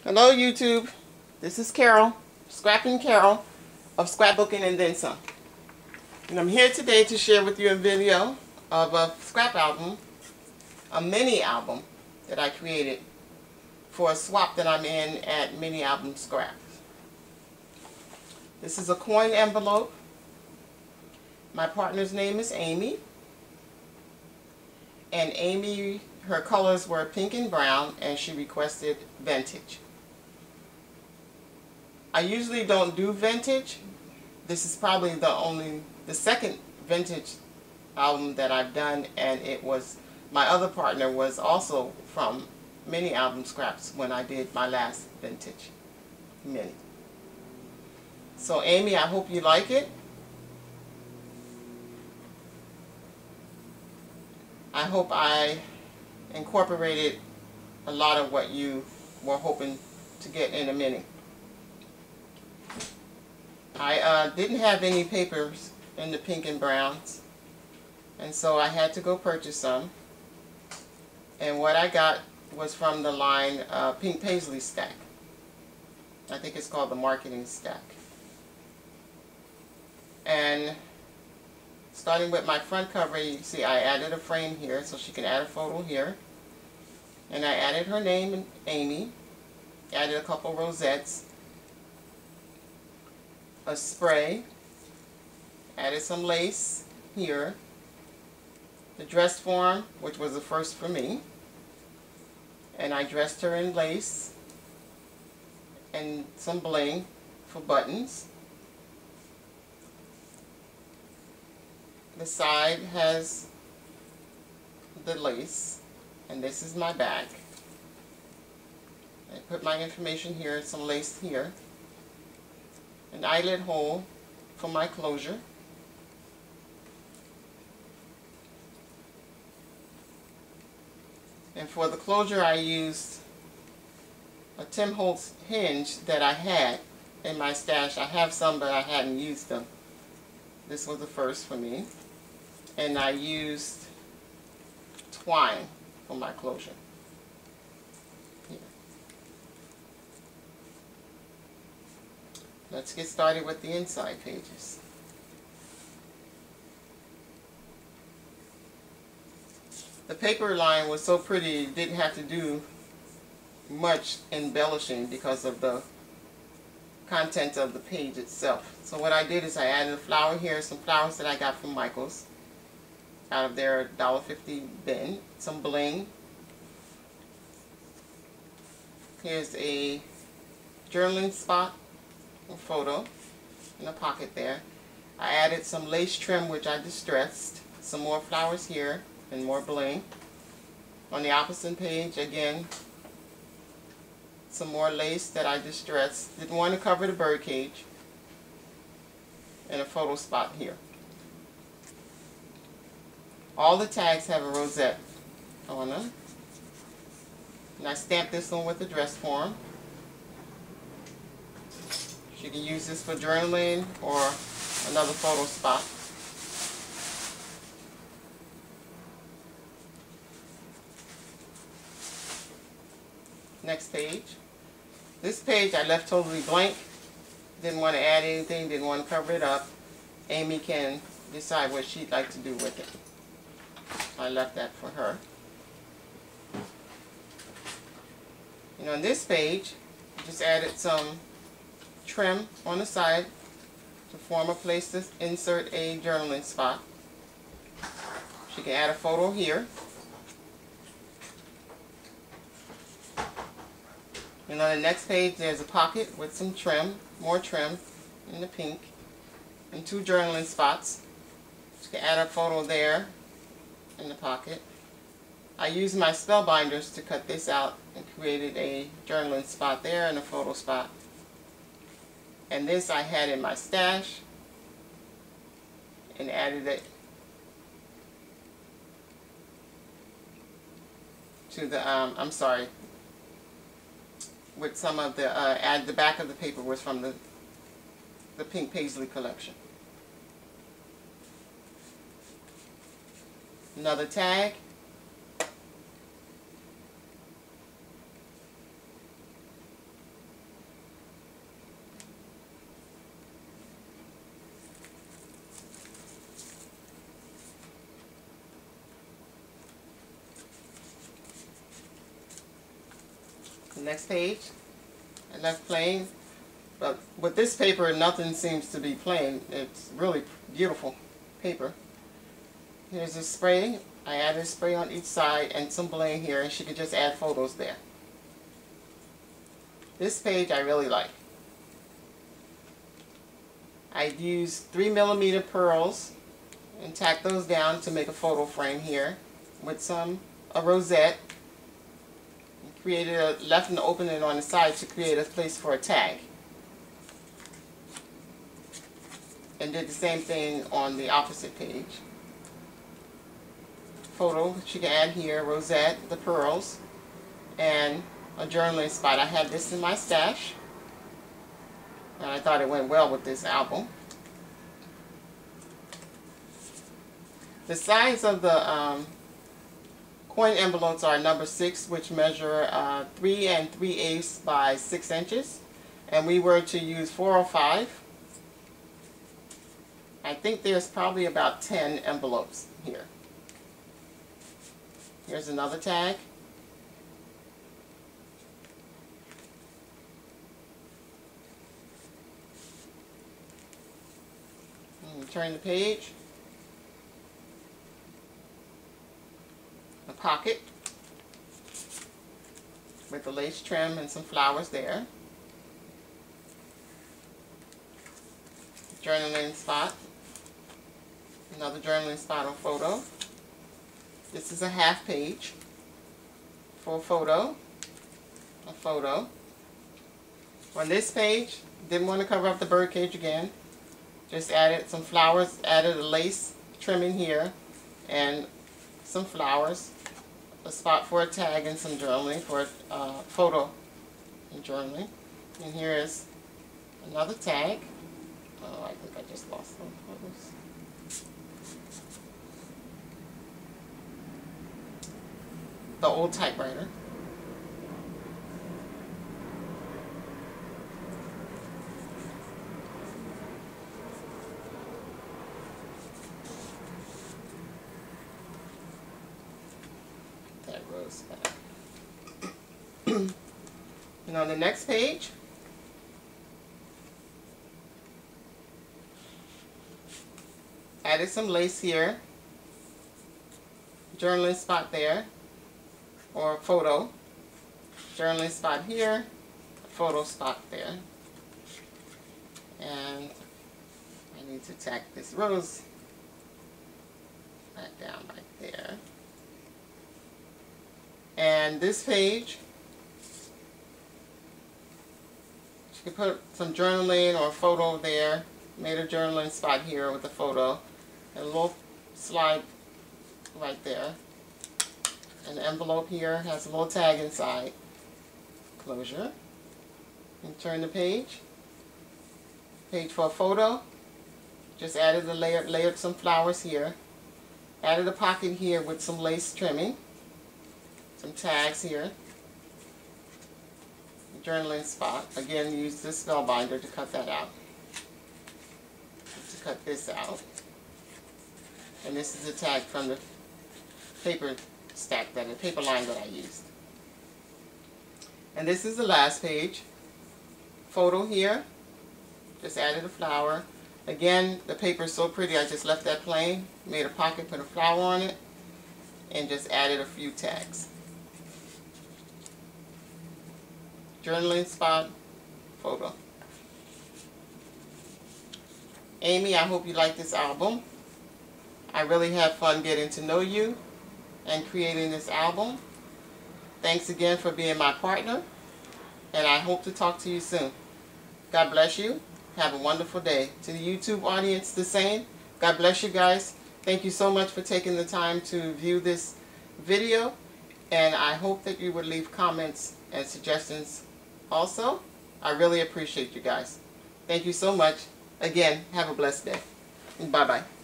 Hello YouTube, this is Carol, Scrapping Carol of Scrapbooking and Then Some. And I'm here today to share with you a video of a scrap album, a mini album that I created for a swap that I'm in at Mini Album Scraps. This is a coin envelope. My partner's name is Amy. And Amy, her colors were pink and brown, and she requested vintage. I usually don't do vintage. This is probably the second vintage album that I've done, and it was, my other partner was also from Mini Album Scraps when I did my last vintage mini. So Amy, I hope you like it. I hope I incorporated a lot of what you were hoping to get in a mini. I didn't have any papers in the pink and browns, and so I had to go purchase some. And what I got was from the line Pink Paisley Stack. I think it's called the Marketing Stack. And starting with my front cover, you see I added a frame here so she can add a photo here. And I added her name, Amy. Added a couple rosettes. A spray, added some lace here, the dress form, which was the first for me, and I dressed her in lace and some bling for buttons. The side has the lace, and this is my back. I put my information here, some lace here. An eyelet hole for my closure. And for the closure I used a Tim Holtz hinge that I had in my stash. I have some but I hadn't used them. This was the first for me. And I used twine for my closure. Let's get started with the inside pages. The paper line was so pretty, didn't have to do much embellishing because of the content of the page itself. So what I did is I added a flower here, some flowers that I got from Michael's out of their $1.50 bin, some bling. Here's a journaling spot photo in the pocket there. I added some lace trim which I distressed, some more flowers here and more bling. On the opposite page again some more lace that I distressed, didn't want to cover the bird cage, and a photo spot here. All the tags have a rosette on them, and I stamped this one with the dress form. You can use this for journaling or another photo spot. Next page. This page I left totally blank. Didn't want to add anything, didn't want to cover it up. Amy can decide what she'd like to do with it. I left that for her. And on this page, I just added some trim on the side to form a place to insert a journaling spot. She can add a photo here. And on the next page there's a pocket with some trim, more trim in the pink, and two journaling spots. She can add a photo there in the pocket. I used my spellbinders to cut this out and created a journaling spot there and a photo spot. And this I had in my stash and added it to the, with some of the, the back of the paper was from the Pink Paisley collection. Another tag. The next page, I left plain. But with this paper, nothing seems to be plain. It's really beautiful paper. Here's a spray. I added a spray on each side and some bling here, and she could just add photos there. This page I really like. I used 3mm pearls and tacked those down to make a photo frame here with a rosette. Left an opening on the side to create a place for a tag. And did the same thing on the opposite page. Photo she can add here, rosette, the pearls, and a journaling spot. I had this in my stash, and I thought it went well with this album. The size of the coin envelopes are number 6, which measure 3 3/8 by 6 inches, and we were to use 405. I think there's probably about 10 envelopes here. Here's another tag. Turn the page. A pocket with the lace trim and some flowers there. Journaling spot. Another journaling spot or photo. This is a half page for a photo. On this page, didn't want to cover up the bird cage again. Just added some flowers, added a lace trimming here, and some flowers, a spot for a tag and some journaling for a photo and journaling. And here is another tag. Oh, I think I just lost some photos. The old typewriter. That rose back. And on the next page, added some lace here, journaling spot there, or a photo, journaling spot here, photo spot there, and I need to tack this rose back down right there. And this page, you can put some journaling or a photo there, made a journaling spot here with a photo, and a little slide right there. An envelope here has a little tag inside. Closure. And turn the page. Page for a photo. Just added a layered some flowers here. Added a pocket here with some lace trimming. Some tags here. Journaling spot. Again, use this spell binder to cut that out. To cut this out. And this is a tag from the paper stack, the paper line that I used. And this is the last page. Photo here. Just added a flower. Again, the paper is so pretty, I just left that plain. Made a pocket, put a flower on it, and just added a few tags. Journaling spot, photo. Amy, I hope you like this album. I really had fun getting to know you and creating this album. Thanks again for being my partner, and I hope to talk to you soon. God bless you. Have a wonderful day. To the YouTube audience, the same. God bless you guys. Thank you so much for taking the time to view this video, and I hope that you would leave comments and suggestions also. I really appreciate you guys. Thank you so much. Again, have a blessed day. Bye-bye.